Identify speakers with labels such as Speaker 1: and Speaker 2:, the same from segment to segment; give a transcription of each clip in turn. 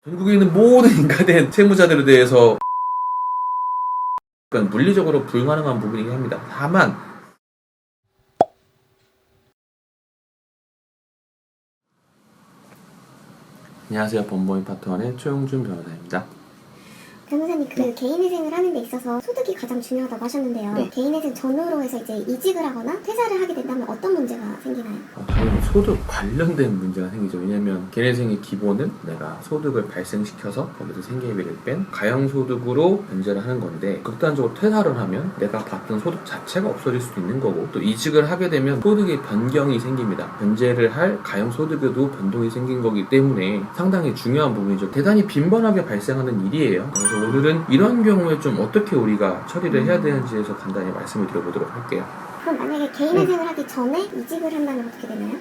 Speaker 1: 전국에 있는 모든 인가된 채무자들에 대해서 물리적으로 불가능한 부분이긴 합니다. 다만 안녕하세요. 범법인 파트원의 최용준 변호사입니다.
Speaker 2: 변호사님, 개인회생을 하는 데 있어서 소득이 가장 중요하다고 하셨는데요.
Speaker 1: 네.
Speaker 2: 개인회생 전후로 해서 이제 이직을 하거나 퇴사를 하게 된다면 어떤 문제가 생기나요?
Speaker 1: 당연히 소득 관련된 문제가 생기죠. 왜냐면 개인회생의 기본은 내가 소득을 발생시켜서 거기서 생계비를 뺀 가용소득으로 변제를 하는 건데, 극단적으로 퇴사를 하면 내가 받던 소득 자체가 없어질 수도 있는 거고, 또 이직을 하게 되면 소득의 변경이 생깁니다. 변제를 할 가용소득에도 변동이 생긴 거기 때문에 상당히 중요한 부분이죠. 대단히 빈번하게 발생하는 일이에요. 그래서 오늘은 이런 경우에 좀 어떻게 우리가 처리를 해야 되는지에서 간단히 말씀을 드려보도록 할게요.
Speaker 2: 그럼 만약에 개인회생을 하기 전에 이직을 한다면 어떻게 되나요?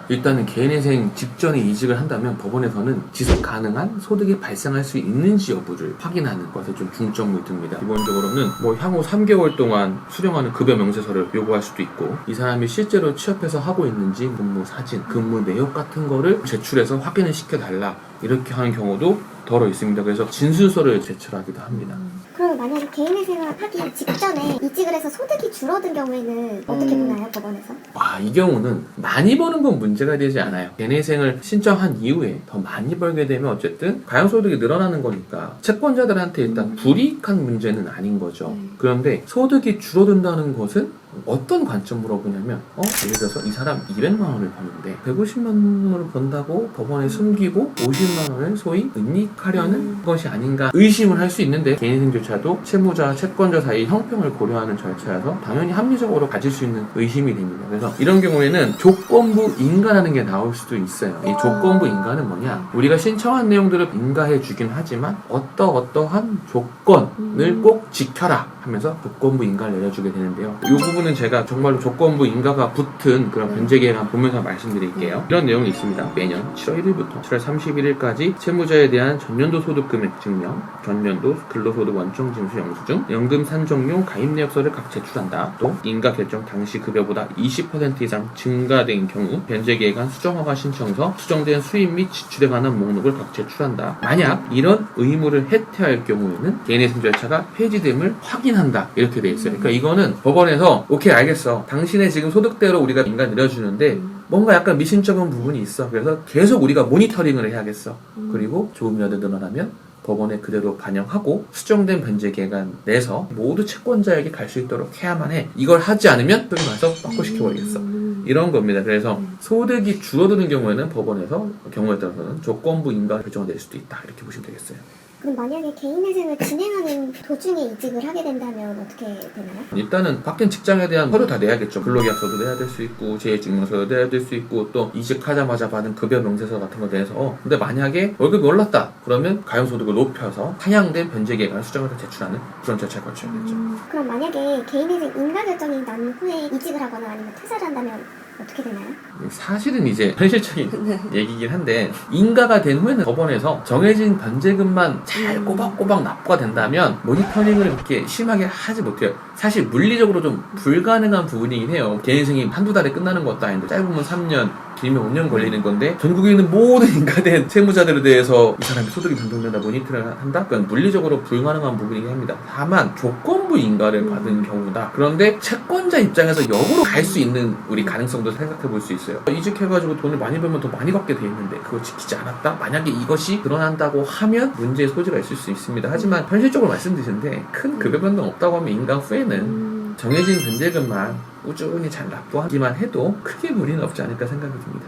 Speaker 1: 일단은 개인회생 직전에 이직을 한다면 법원에서는 지속 가능한 소득이 발생할 수 있는지 여부를 확인하는 것에 좀 중점을 둡니다. 기본적으로는 향후 3개월 동안 수령하는 급여 명세서를 요구할 수도 있고, 이 사람이 실제로 취업해서 하고 있는지 근무 사진, 근무 내역 같은 거를 제출해서 확인을 시켜달라, 이렇게 하는 경우도 더러 있습니다. 그래서 진술서를 제출하기도 합니다.
Speaker 2: 그럼 만약에 개인회생을 하기 직전에 이직을 해서 소득이 줄어든 경우에는 어떻게 보나요, 법원에서?
Speaker 1: 이 경우는 많이 버는 건 문제가 되지 않아요. 개인회생을 신청한 이후에 더 많이 벌게 되면 어쨌든 가용소득이 늘어나는 거니까 채권자들한테 일단 불이익한 문제는 아닌 거죠. 그런데 소득이 줄어든다는 것은 어떤 관점으로 보냐면, 예를 들어서 이 사람 200만 원을 버는데 150만 원을 번다고 법원에 숨기고 50만 원을 소위 은닉하려는 것이 아닌가 의심을 할 수 있는데, 개인회생조차도 채무자, 채권자 사이 형평을 고려하는 절차여서 당연히 합리적으로 가질 수 있는 의심이 됩니다. 그래서 이런 경우에는 조건부 인가라는 게 나올 수도 있어요. 이 조건부 인가는 뭐냐, 우리가 신청한 내용들을 인가해 주긴 하지만 어떠한 조건을 꼭 지켜라 하면서 조건부 인가를 내려주게 되는데요. 이 부분은 제가 정말로 조건부 인가가 붙은 그런 변제계획안 보면서 말씀드릴게요. 이런 내용이 있습니다. 매년 7월 1일부터 7월 31일까지 채무자에 대한 전년도 소득금액 증명, 전년도 근로소득 원청징수 영수증, 연금 산정용 가입내역서를 각 제출한다. 또 인가 결정 당시 급여보다 20% 이상 증가된 경우 변제계획안 수정허가 신청서, 수정된 수입 및 지출에 관한 목록을 각 제출한다. 만약 이런 의무를 해태할 경우에는 개인회생 절차가 폐지됨을 확인한다, 이렇게 돼 있어요. 그러니까 이거는 법원에서 오케이, 알겠어, 당신의 지금 소득대로 우리가 인가 내려주는데 뭔가 약간 미심쩍은 부분이 있어. 그래서 계속 우리가 모니터링을 해야겠어. 그리고 조금이라도 늘어나면 법원에 그대로 반영하고 수정된 변제계획안 내서 모두 채권자에게 갈 수 있도록 해야만 해. 이걸 하지 않으면 소위 말해서 빠꾸시켜버리겠어, 이런 겁니다. 그래서 소득이 줄어드는 경우에는 법원에서 경우에 따라서는 조건부 인가 결정을 낼 수도 있다, 이렇게 보시면 되겠어요.
Speaker 2: 그럼 만약에 개인회생을 진행하는 도중에 이직을 하게 된다면 어떻게 되나요?
Speaker 1: 일단은 바뀐 직장에 대한 서류 다 내야겠죠. 근로계약서도 내야 될 수 있고, 재직증명서도 내야 될 수 있고, 또 이직하자마자 받은 급여 명세서 같은 거 내서. 근데 만약에 월급이 올랐다 그러면 가용소득을 높여서 상향된 변제계획안 수정을 제출하는 그런 절차를 거쳐야 되죠.
Speaker 2: 그럼 만약에 개인회생 인가 결정이 난 후에 이직을 하거나 아니면 퇴사를 한다면 어떻게 되나요?
Speaker 1: 사실은 이제 현실적인 얘기긴 한데, 인가가 된 후에는 법원에서 정해진 변제금만 잘 꼬박꼬박 납부가 된다면 모니터링을 이렇게 심하게 하지 못해요. 사실 물리적으로 좀 불가능한 부분이긴 해요. 개인회생이 한두 달에 끝나는 것도 아닌데, 짧으면 3년, 길면 5년 걸리는 건데, 전국에 있는 모든 인가된 채무자들에 대해서 이 사람이 소득이 변동된다 모니터링을 한다? 그건 물리적으로 불가능한 부분이긴 합니다. 다만 조건부 인가를 받은 경우다. 그런데 채권자 입장에서 역으로 갈 수 있는 우리 가능성도 생각해 볼 수 있어요. 이직해가지고 돈을 많이 벌면 더 많이 받게 돼 있는데 그걸 지키지 않았다? 만약에 이것이 드러난다고 하면 문제의 소지가 있을 수 있습니다. 하지만 현실적으로 말씀드리는데 큰 급여 변동 없다고 하면 인가 후에는 정해진 변제금만 꾸준히 잘 납부하기만 해도 크게 무리는 없지 않을까 생각이 듭니다.